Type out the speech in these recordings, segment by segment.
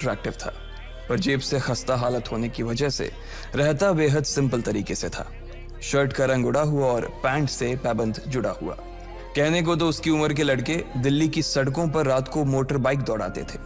Attractive था, पर जेब से खस्ता हालत होने की वजह से रहता बेहद सिंपल तरीके से था। शर्ट का रंग उड़ा हुआ और पैंट से पैबंद जुड़ा हुआ। कहने को तो उसकी उम्र के लड़के दिल्ली की सड़कों पर रात को मोटर बाइक दौड़ाते थे,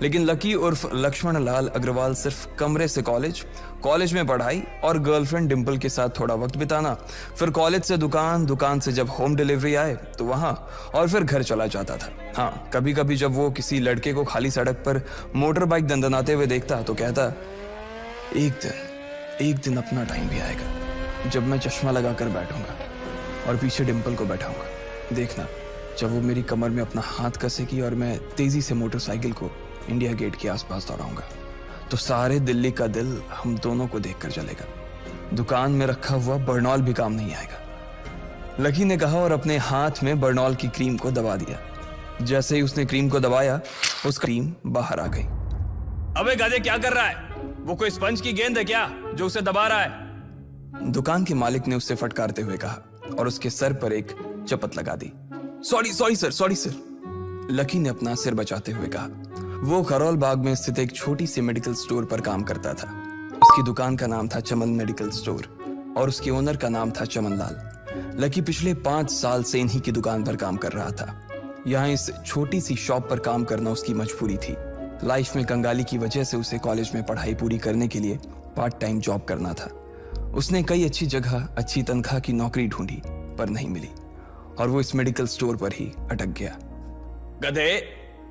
लेकिन लकी उर्फ लक्ष्मण लाल अग्रवाल सिर्फ कमरे से कॉलेज में पढ़ाई और गर्लफ्रेंड डिंपल के साथ थोड़ा वक्त बिताना, फिर कॉलेज से दुकान, दुकान से जब होम डिलीवरी आए तो वहां, और फिर घर चला जाता था। हाँ, कभी कभी जब वो किसी लड़के को खाली सड़क पर मोटर बाइक दंदनाते हुए देखता तो कहता, एक दिन अपना टाइम भी आएगा जब मैं चश्मा लगाकर बैठूंगा और पीछे डिंपल को बैठाऊंगा। देखना, जब वो मेरी कमर में अपना हाथ कसेगी और मैं तेजी से मोटरसाइकिल को इंडिया गेट के आसपास दौड़ाऊंगा, तो सारे दिल्ली का दिल हम दोनों को देखकर जलेगा। दुकान में रखा हुआ बर्नॉल भी काम नहीं आएगा। लकी ने कहा और अपने हाथ में बर्नॉल की क्रीम को दबा दिया। जैसे ही उसने क्रीम को दबाया, उसका क्रीम बाहर आ गई। अबे गधे, क्या कर रहा है? वो कोई स्पंज की गेंद है क्या जो उसे दबा रहा है? दुकान के मालिक ने उससे फटकारते हुए कहा और उसके सर पर एक चपत लगा दी। Sorry sir. लकी ने अपना सिर बचाते हुए कहा। वो करोल बाग में स्थित एक छोटी सी मेडिकल स्टोर पर काम करता था। उसकी दुकान का नाम था चमन मेडिकल स्टोर और उसके ओनर का नाम था चमन लाल। लकी पिछले 5 साल से इन्हीं की दुकान पर काम कर रहा था। यहाँ इस छोटी सी शॉप पर काम करना उसकी मजबूरी थी। लाइफ में कंगाली की वजह से उसे कॉलेज में पढ़ाई पूरी करने के लिए पार्ट टाइम जॉब करना था। उसने कई अच्छी जगह अच्छी तनख्वाह की नौकरी ढूंढी पर नहीं मिली और वो इस मेडिकल स्टोर पर ही अटक गया। गधे,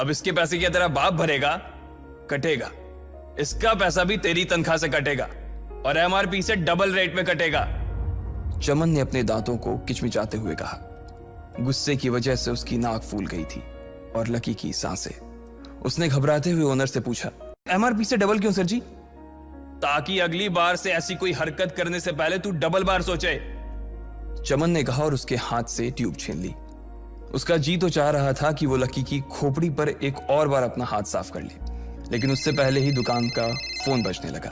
अब इसके पैसे क्या तेरा बाप भरेगा? कटेगा। इसका पैसा भी तेरी तनख्वाह से कटेगा और एमआरपी से डबल रेट में कटेगा। चमन ने अपने दांतों को किचमिचाते हुए कहा। गुस्से की वजह से उसकी नाक फूल गई थी और लकी की सांसें। उसने घबराते हुए ओनर से पूछा, एमआरपी से डबल क्यों सर जी? ताकि अगली बार से ऐसी कोई हरकत करने से पहले तू डबल बार सोचे। चमन ने कहा और उसके हाथ से ट्यूब छीन ली। उसका जी तो चाह रहा था कि वो लकी की खोपड़ी पर एक और बार अपना हाथ साफ कर ले, लेकिन उससे पहले ही दुकान का फोन बजने लगा।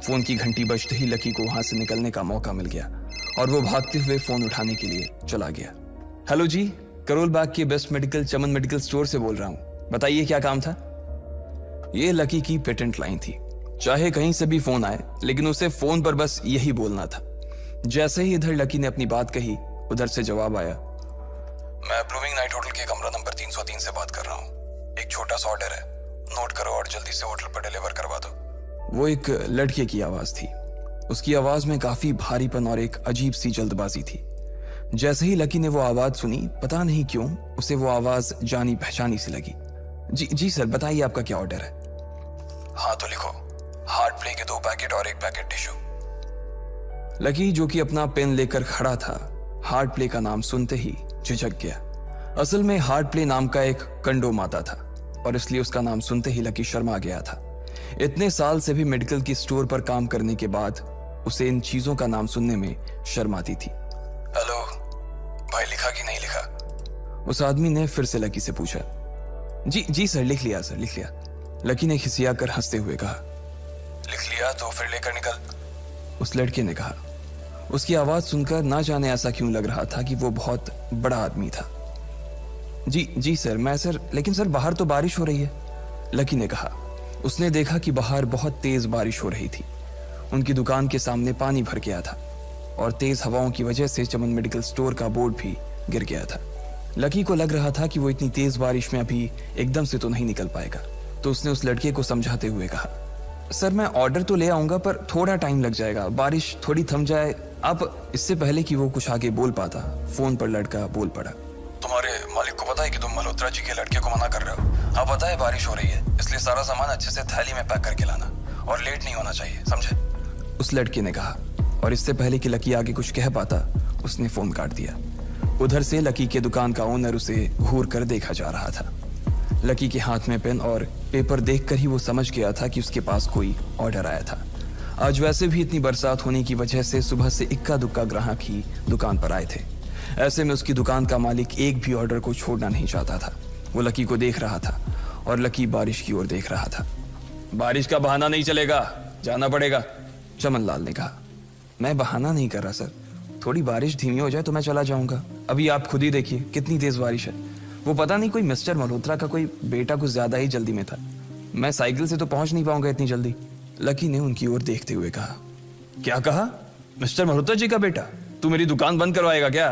फोन की घंटी बजते ही लकी को वहां से निकलने का मौका मिल गया और वो भागते हुए फोन उठाने के लिए चला गया। हेलो जी, करोल बाग के बेस्ट मेडिकल चमन मेडिकल स्टोर से बोल रहा हूं, बताइए क्या काम था? ये लकी की पेटेंट लाइन थी। चाहे कहीं से भी फोन आए, लेकिन उसे फोन पर बस यही बोलना था। जैसे ही इधर लकी ने अपनी बात कही, उधर से जवाब आया, मैं ब्लूमिंग नाइट होटल के कमरा नंबर 303 से बात कर रहा हूँ। एक छोटा सा ऑर्डर है, नोट करो और जल्दी से होटल पर डिलीवर करवा दो। वो एक लड़के की आवाज थी। उसकी आवाज में काफी भारीपन और एक अजीब सी जल्दबाजी थी। जैसे ही लकी ने वो आवाज सुनी, पता नहीं क्यों उसे वो आवाज जानी पहचानी सी लगी। जी सर, बताइए आपका क्या ऑर्डर है? हाँ तो लिखो, हार्ट प्ले के 2 पैकेट और 1 पैकेट टिश्यू। लकी, जो कि अपना पेन लेकर खड़ा था, हार्ट प्ले का नाम सुनते ही झिझक गया। असल में हार्ट प्ले नाम का एक कंडोम आता था और इसलिए उसका नाम सुनते ही लकी शर्मा गया था। इतने साल से भी मेडिकल की स्टोर पर काम करने के बाद उसे इन चीजों का नाम सुनने में शर्म आती थी। हेलो भाई, लिखा कि नहीं लिखा? उस आदमी ने फिर से लकी से पूछा। जी सर, लिख लिया सर, लिख लिया। लकी ने खिसिया कर हंसते हुए कहा। लिख लिया तो फिर लेकर निकल, उस लड़के ने कहा। उसकी आवाज सुनकर ना जाने ऐसा क्यों लग रहा था कि वो बहुत बड़ा आदमी था। जी सर, मैं सर, लेकिन सर बाहर तो बारिश हो रही है, लकी ने कहा। उसने देखा कि बाहर बहुत तेज बारिश हो रही थी। उनकी दुकान के सामने पानी भर गया था और तेज हवाओं की वजह से चमन मेडिकल स्टोर का बोर्ड भी गिर गया था। लकी को लग रहा था कि वो इतनी तेज बारिश में अभी एकदम से तो नहीं निकल पाएगा, तो उसने उस लड़के को समझाते हुए कहा, सर मैं ऑर्डर तो ले आऊंगा पर थोड़ा टाइम लग जाएगा, बारिश थोड़ी थम जाए आप। इससे पहले कि वो कुछ आगे बोल पाता, फोन पर लड़का बोल पड़ा। तुम्हारे मालिक को पता है कि तुम मल्होत्रा जी के लड़के को मना कर रहे हो? हाँ पता है, बारिश हो रही है, इसलिए सारा सामान अच्छे से थैली में पैक करके लाना और लेट नहीं होना चाहिए, समझे? उस लड़के ने कहा और इससे पहले कि लकी आगे कुछ कह पाता, उसने फोन काट दिया। उधर से लकी के दुकान का ओनर उसे घूर कर देखा जा रहा था। लकी के हाथ में पेन और पेपर देखकर ही वो समझ गया था कि उसके पास कोई ऑर्डर आया था। आज वैसे भी इतनी बरसात होने की वजह से सुबह से इक्का दुक्का ग्राहक ही दुकान पर आए थे। ऐसे में उसकी दुकान का मालिक एक भी ऑर्डर को छोड़ना नहीं चाहता था। वो लकी को देख रहा था और लकी बारिश की ओर देख रहा था। बारिश का बहाना नहीं चलेगा, जाना पड़ेगा, चमन लाल ने कहा। मैं बहाना नहीं कर रहा सर, थोड़ी बारिश धीमी हो जाए तो मैं चला जाऊंगा। अभी आप खुद ही देखिए कितनी तेज बारिश है। वो पता नहीं कोई मिस्टर मल्होत्रा का कोई बेटा कुछ ज्यादा ही जल्दी में था। मैं साइकिल से तो पहुंच नहीं पाऊंगा इतनी जल्दी। लकी ने उनकी ओर देखते हुए कहा। क्या कहा? मिस्टर मल्होत्रा जी का बेटा, तू मेरी दुकान बंद करवाएगा क्या?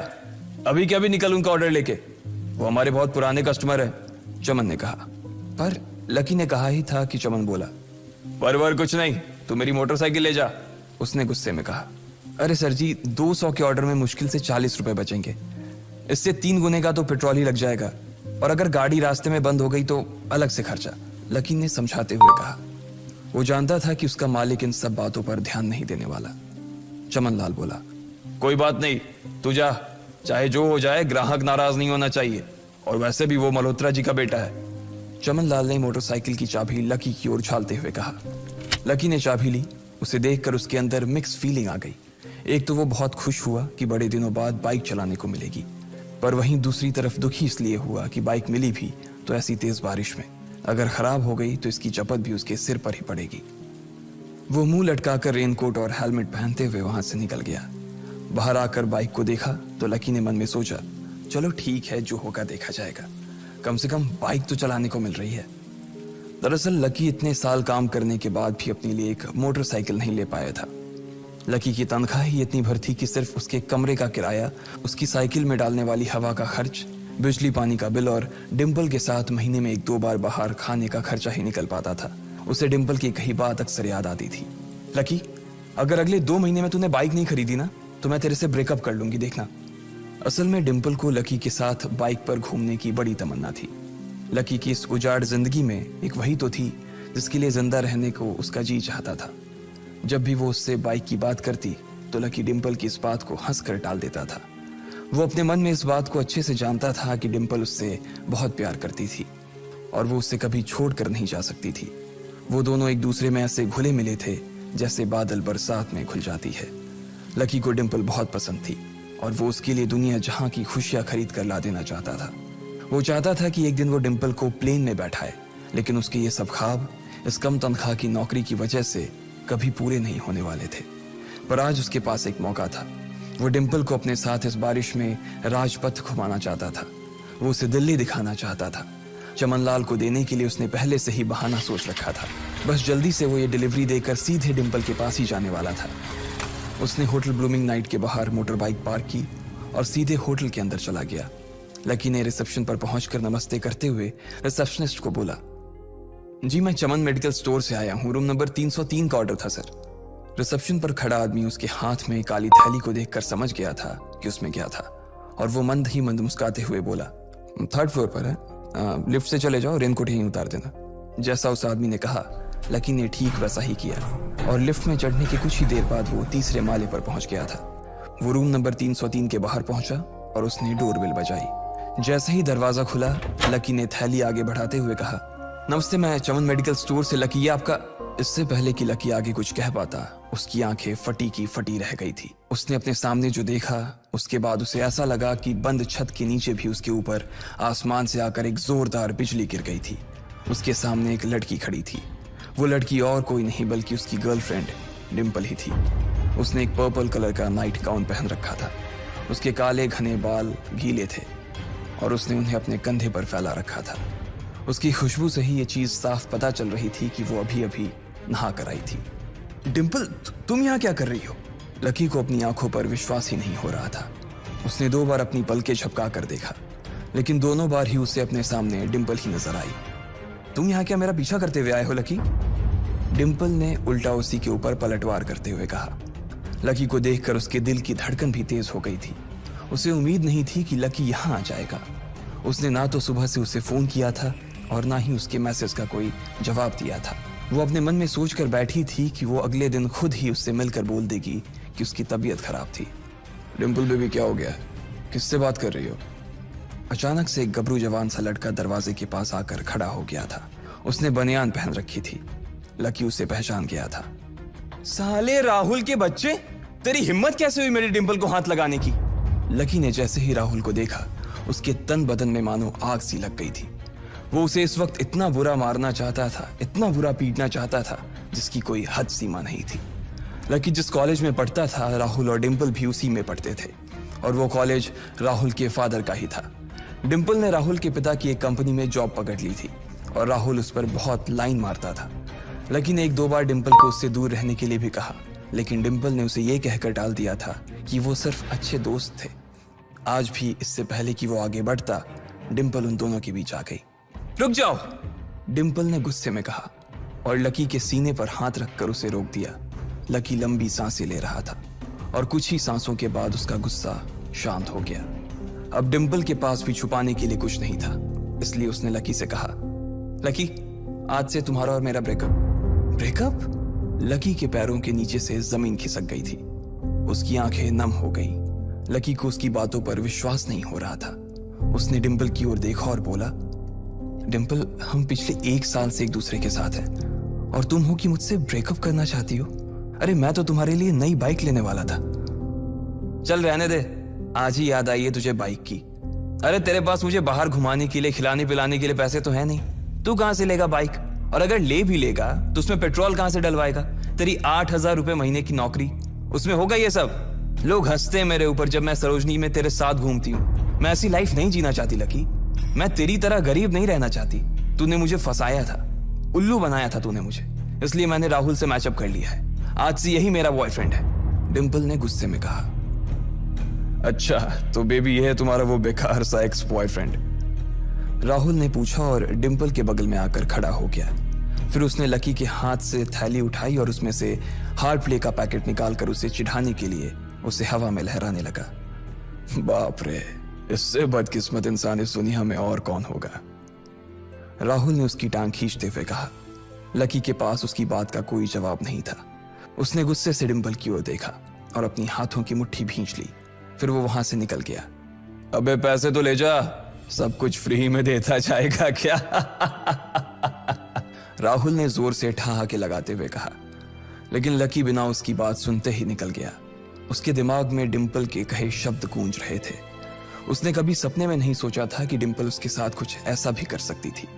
अभी क्या भी निकल उनका ऑर्डर लेके, वो हमारे बहुत पुराने कस्टमर है, चमन ने कहा। पर लकी ने कहा ही था कि चमन बोला। पर कुछ नहीं, तू मेरी मोटरसाइकिल ले जा, उसने गुस्से में कहा। अरे सर जी, 200 के ऑर्डर में मुश्किल से 40 रुपए बचेंगे, इससे 3 गुने का तो पेट्रोल ही लग जाएगा, और अगर गाड़ी रास्ते में बंद हो गई तो अलग से खर्चा, लकी ने समझाते हुए कहा। वो जानता था कि उसका मालिक इन सब बातों पर ध्यान नहीं देने वाला। चमन लाल बोला। कोई बात नहीं, तू जा, चाहे जो हो जाए ग्राहक नाराज नहीं होना चाहिए, और वैसे भी वो मल्होत्रा जी का बेटा है। चमन लाल ने मोटरसाइकिल की चाबी लकी की ओर उछालते हुए कहा। लकी ने चाबी ली। उसे देखकर उसके अंदर मिक्स फीलिंग आ गई। एक तो वो बहुत खुश हुआ कि बड़े दिनों बाद बाइक चलाने को मिलेगी, पर वहीं दूसरी तरफ दुखी इसलिए हुआ कि बाइक मिली भी तो ऐसी तेज बारिश में, अगर खराब हो गई तो इसकी चपत भी उसके सिर पर ही पड़ेगी। वो मुंह लटकाकर रेनकोट और हेलमेट पहनते हुए वहां से निकल गया। बाहर आकर बाइक को देखा तो लकी ने मन में सोचा, चलो ठीक है, जो होगा देखा जाएगा, कम से कम बाइक तो चलाने को मिल रही है। दरअसल लकी इतने साल काम करने के बाद भी अपने लिए एक मोटरसाइकिल नहीं ले पाया था। लकी की तनख्वाह ही इतनी भर थी कि सिर्फ उसके कमरे का किराया, उसकी साइकिल में डालने वाली हवा का खर्च, बिजली पानी का बिल और डिम्पल के साथ महीने में 1-2 बार बाहर खाने का खर्चा ही निकल पाता था। उसे डिम्पल की कही बात अक्सर याद आती थी। लकी, अगर अगले 2 महीने में तूने बाइक नहीं खरीदी ना तो मैं तेरे से ब्रेकअप कर लूंगी, देखना। असल में डिम्पल को लकी के साथ बाइक पर घूमने की बड़ी तमन्ना थी। लकी की इस उजाड़ जिंदगी में एक वही तो थी जिसके लिए जिंदा रहने को उसका जी चाहता था। जब भी वो उससे बाइक की बात करती तो लकी डिम्पल की इस बात को हंसकर टाल देता था। वो अपने मन में इस बात को अच्छे से जानता था कि डिम्पल उससे बहुत प्यार करती थी और वो उससे कभी छोड़ कर नहीं जा सकती थी। वो दोनों एक दूसरे में ऐसे घुले मिले थे जैसे बादल बरसात में घुल जाती है। लकी को डिम्पल बहुत पसंद थी और वो उसके लिए दुनिया जहां की खुशियां खरीद कर ला देना चाहता था। वो चाहता था कि एक दिन वो डिम्पल को प्लेन में बैठाए, लेकिन उसके ये सब ख्वाब इस कम तनख्वाह की नौकरी की वजह से कभी पूरे नहीं होने वाले थे। पर आज उसके पास एक मौका था। वो डिम्पल को अपने साथ इस बारिश में राजपथ घुमाना चाहता था। वो उसे दिल्ली दिखाना चाहता था। चमन लाल को देने के लिए उसने पहले से ही बहाना सोच रखा था। बस जल्दी से वो ये डिलीवरी देकर सीधे डिम्पल के पास ही जाने वाला था। उसने होटल ब्लूमिंग नाइट के बाहर मोटर बाइक पार्क की और सीधे होटल के अंदर चला गया। लकी ने रिसेप्शन पर पहुंचकर नमस्ते करते हुए रिसेप्शनिस्ट को बोला, जी मैं चमन मेडिकल स्टोर से आया हूं, रूम नंबर 303 का ऑर्डर था सर। रिसेप्शन पर खड़ा आदमी उसके हाथ में काली थैली को देखकर समझ गया था कि उसमें क्या था और वो मंद ही मंद मुस्कुराते हुए बोला, 3rd फ्लोर पर है, लिफ्ट से चले जाओ, रेनकोट यहीं उतार देना। जैसा उस आदमी ने कहा लकी ने ठीक वैसा ही किया और लिफ्ट में चढ़ने के कुछ ही देर बाद वो 3रे माले पर पहुंच गया था। वो रूम नंबर 303 के बाहर पहुंचा और उसने डोरबेल बजाई। जैसे ही दरवाजा खुला लकी ने थैली आगे बढ़ाते हुए कहा, नमस्ते, मैं चमन मेडिकल स्टोर से लकी, ये आपका। इससे पहले कि लकी आगे कुछ कह पाता उसकी आंखें फटी की फटी रह गई थी। उसने अपने सामने जो देखा उसके बाद उसे ऐसा लगा कि बंद छत के नीचे भी उसके ऊपर आसमान से आकर एक जोरदार बिजली गिर गई थी। उसके सामने एक लड़की खड़ी थी। वो लड़की और कोई नहीं बल्कि उसकी गर्लफ्रेंड डिम्पल ही थी। उसने एक पर्पल कलर का नाइट गाउन पहन रखा था। उसके काले घने बाल गीले थे और उसने उन्हें अपने कंधे पर फैला रखा था। उसकी खुशबू से ही ये चीज साफ पता चल रही थी कि वो अभी अभी नहा कर आई थी। डिम्पल, तुम यहाँ क्या कर रही हो? लकी को अपनी आंखों पर विश्वास ही नहीं हो रहा था। उसने 2 बार अपनी पलकें झपका कर देखा, लेकिन दोनों बार ही उसे अपने सामने डिम्पल ही नजर आई। तुम यहाँ क्या मेरा पीछा करते हुए आए हो लकी? डिम्पल ने उल्टा उसी के ऊपर पलटवार करते हुए कहा। लकी को देखकर उसके दिल की धड़कन भी तेज हो गई थी। उसे उम्मीद नहीं थी कि लकी यहाँ आ जाएगा। उसने ना तो सुबह से उसे फोन किया था और ना ही उसके मैसेज का कोई जवाब दिया था। वो अपने मन में सोचकर बैठी थी कि वो अगले दिन खुद ही उससे मिलकर बोल देगी कि उसकी तबीयत खराब थी। डिम्पल बेबी, क्या हो गया? किससे बात कर रही हो? अचानक से एक गबरू जवान सा लड़का दरवाजे के पास आकर खड़ा हो गया था। उसने बनियान पहन रखी थी। लकी उसे पहचान गया था। साले राहुल के बच्चे, तेरी हिम्मत कैसे हुई मेरी डिम्पल को हाथ लगाने की? लकी ने जैसे ही राहुल को देखा उसके तन बदन में मानो आग सी लग गई थी। वो उसे इस वक्त इतना बुरा मारना चाहता था, इतना बुरा पीटना चाहता था जिसकी कोई हद सीमा नहीं थी। लकी जिस कॉलेज में पढ़ता था राहुल और डिम्पल भी उसी में पढ़ते थे और वो कॉलेज राहुल के फादर का ही था। डिम्पल ने राहुल के पिता की एक कंपनी में जॉब पकड़ ली थी और राहुल उस पर बहुत लाइन मारता था। लकी ने 1-2 बार डिम्पल को उससे दूर रहने के लिए भी कहा, लेकिन डिम्पल ने उसे ये कहकर टाल दिया था कि वो सिर्फ अच्छे दोस्त थे। आज भी इससे पहले कि वो आगे बढ़ता, डिम्पल उन दोनों के बीच आ गई। रुक जाओ, डिम्पल ने गुस्से में कहा और लकी के सीने पर हाथ रखकर उसे रोक दिया। लकी लंबी सांसें ले रहा था और कुछ ही सांसों के बाद उसका गुस्सा शांत हो गया। अब डिम्पल के पास भी छुपाने के लिए कुछ नहीं था, इसलिए उसने लकी से कहा, लकी, आज से तुम्हारा और मेरा ब्रेकअप। ब्रेकअप? लकी के पैरों के नीचे से जमीन खिसक गई थी। उसकी आंखें नम हो गईं। लकी को उसकी बातों पर विश्वास नहीं हो रहा था। उसने डिम्पल की ओर देखा और बोला, डिम्पल, हम पिछले 1 साल से एक दूसरे के साथ हैं और तुम हो कि मुझसे ब्रेकअप करना चाहती हो? अरे मैं तो तुम्हारे लिए नई बाइक लेने वाला था। चल रहने दे, आज ही याद आई है तुझे बाइक की। अरे तेरे पास मुझे बाहर घुमाने के लिए, खिलाने पिलाने के लिए पैसे तो है नहीं। तू कहां से लेगा बाइक? और अगर ले भी लेगा तो उसमें पेट्रोल कहां से डलवाएगा? तेरी 8,000 रुपए महीने की नौकरी, उसमें होगा ये सब? लोग हंसते हैं मेरे ऊपर जब मैं सरोजनी में तेरे साथ घूमती हूँ। मैं ऐसी लाइफ नहीं जीना चाहती लकी। मैं तेरी तरह गरीब नहीं रहना चाहती। तूने मुझे फंसाया था, उल्लू बनाया था तूने मुझे, इसलिए मैंने राहुल से मैचअप कर लिया है। आज से यही मेरा बॉयफ्रेंड है, डिम्पल ने गुस्से में कहा। अच्छा, तो बेबी ये है तुम्हारा वो बेकार सा एक्स बॉयफ्रेंड? राहुल ने पूछा और डिम्पल के बगल में आकर खड़ा हो गया। फिर उसने लकी के हाथ से थैली उठाई और उसमें से हार्ड प्ले का पैकेट निकालकर उसे चिढ़ाने के लिए उसे हवा में लहराने लगा। बाप रे, इससे बदकिस्मत इंसान इस दुनिया में और कौन होगा? राहुल ने उसकी टांग खींचते हुए कहा। लकी के पास उसकी बात का कोई जवाब नहीं था। उसने गुस्से से डिम्पल की ओर देखा और अपनी हाथों की मुट्ठी भींच ली। फिर वो वहां से निकल गया। अबे पैसे तो ले जा, सब कुछ फ्री में देता जाएगा क्या? राहुल ने जोर से ठहाके लगाते हुए कहा, लेकिन लकी बिना उसकी बात सुनते ही निकल गया। उसके दिमाग में डिम्पल के कहे शब्द गूंज रहे थे। उसने कभी सपने में नहीं सोचा था कि डिम्पल उसके साथ कुछ ऐसा भी कर सकती थी।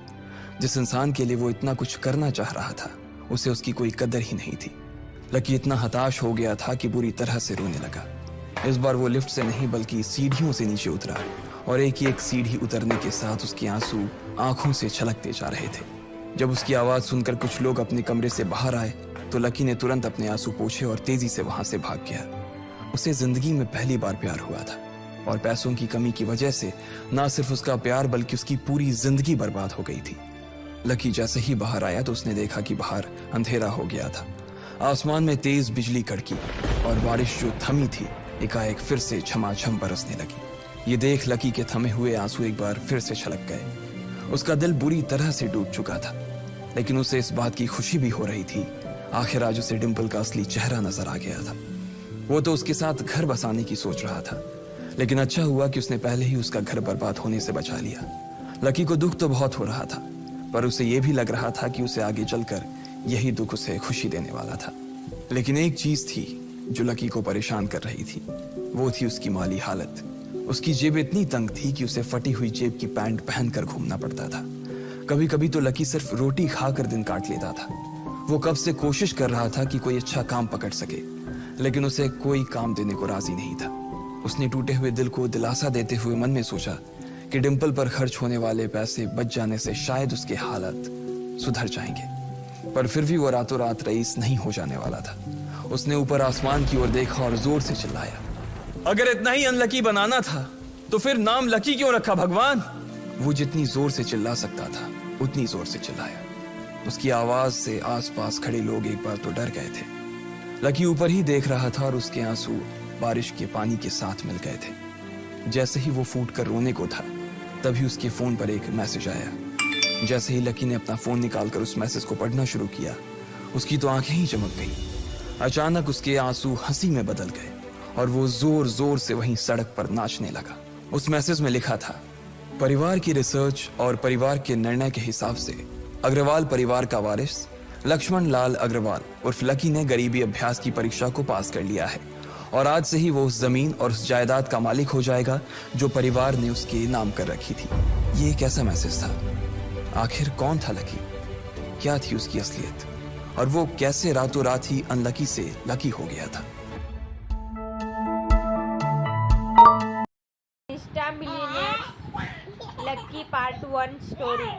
जिस इंसान के लिए वो इतना कुछ करना चाह रहा था, उसे उसकी कोई कदर ही नहीं थी। लकी इतना हताश हो गया था कि बुरी तरह से रोने लगा। इस बार वो लिफ्ट से नहीं बल्कि सीढ़ियों से नीचे उतरा और एक सीढ़ी उतरने के साथ उसके आंसू आंखों से छलकते जा रहे थे। जब उसकी आवाज सुनकर कुछ लोग अपने कमरे से बाहर आए तो लकी ने तुरंत अपने आंसू पोंछे और तेजी से वहां से भाग गया। उसे जिंदगी में पहली बार प्यार हुआ था और पैसों की कमी की वजह से ना सिर्फ उसका प्यार बल्कि उसकी पूरी जिंदगी बर्बाद हो गई थी। लकी जैसे ही बाहर आया तो उसने देखा कि बाहर अंधेरा हो गया था। आसमान में तेज बिजली कड़की और बारिश जो थमी थी एकाएक फिर से झमाझम बरसने लगी। ये देख लकी के थमे हुए आंसू एक बार फिर से छलक गए। उसका दिल बुरी तरह से डूब चुका था, लेकिन उसे इस बात की खुशी भी हो रही थी। आखिर आज उसे डिम्पल का असली चेहरा नजर आ गया था। वो तो उसके साथ घर बसाने की सोच रहा था, लेकिन अच्छा हुआ कि उसने पहले ही उसका घर बर्बाद होने से बचा लिया। लकी को दुख तो बहुत हो रहा था, पर उसे यह भी लग रहा था कि उसे आगे चलकर यही दुख उसे खुशी देने वाला था। लेकिन एक चीज थी जो लकी को परेशान कर रही थी, वो थी उसकी माली हालत। उसकी जेब इतनी तंग थी कि उसे फटी हुई जेब की पैंट पहनकर घूमना पड़ता था। कभी कभी तो लकी सिर्फ रोटी खाकर दिन काट लेता था। वो कब से कोशिश कर रहा था कि कोई अच्छा काम पकड़ सके, लेकिन उसे कोई काम देने को राजी नहीं था। उसने टूटे हुए दिल को दिलासा देते हुए मन में सोचा कि डिम्पल पर खर्च होने वाले पैसे बच जाने से शायद उसके हालत सुधर जाएंगे। पर फिर भी वो रातों रात रईस नहीं हो जाने वाला था। उसने ऊपर आसमान की ओर देखा और जोर से चिल्लाया, अगर इतना ही अनलकी बनाना था तो फिर नाम लकी क्यों रखा भगवान? वो जितनी जोर से चिल्ला सकता था उतनी जोर से चिल्लाया। उसकी आवाज से आसपास खड़े लोग एक बार तो डर गए थे। लकी ऊपर ही देख रहा था और उसके आंसू बारिश के पानी के साथ मिल गए थे। जैसे ही वो फूट कर रोने को था, तभी उसके फोन पर एक मैसेज आया। जैसे ही लकी ने अपना फोन निकालकर उस मैसेज को पढ़ना शुरू किया, उसकी तो आंखें ही चमक गई। अचानक उसके आंसू हंसी में बदल गए और वो जोर जोर से वहीं सड़क पर नाचने लगा। उस मैसेज में लिखा था, परिवार की रिसर्च और परिवार के निर्णय के हिसाब से अग्रवाल परिवार का वारिस लक्ष्मण लाल अग्रवाल उर्फ लकी ने गरीबी अभ्यास की परीक्षा को पास कर लिया है और आज से ही वो उस जमीन और उस जायदाद का मालिक हो जाएगा जो परिवार ने उसके नाम कर रखी थी। ये एक ऐसा मैसेज था। आखिर कौन था लकी? क्या थी उसकी असलियत? और वो कैसे रातों रात ही अनलकी से लकी हो गया था? Insta Millionaires Lucky Part 1 story.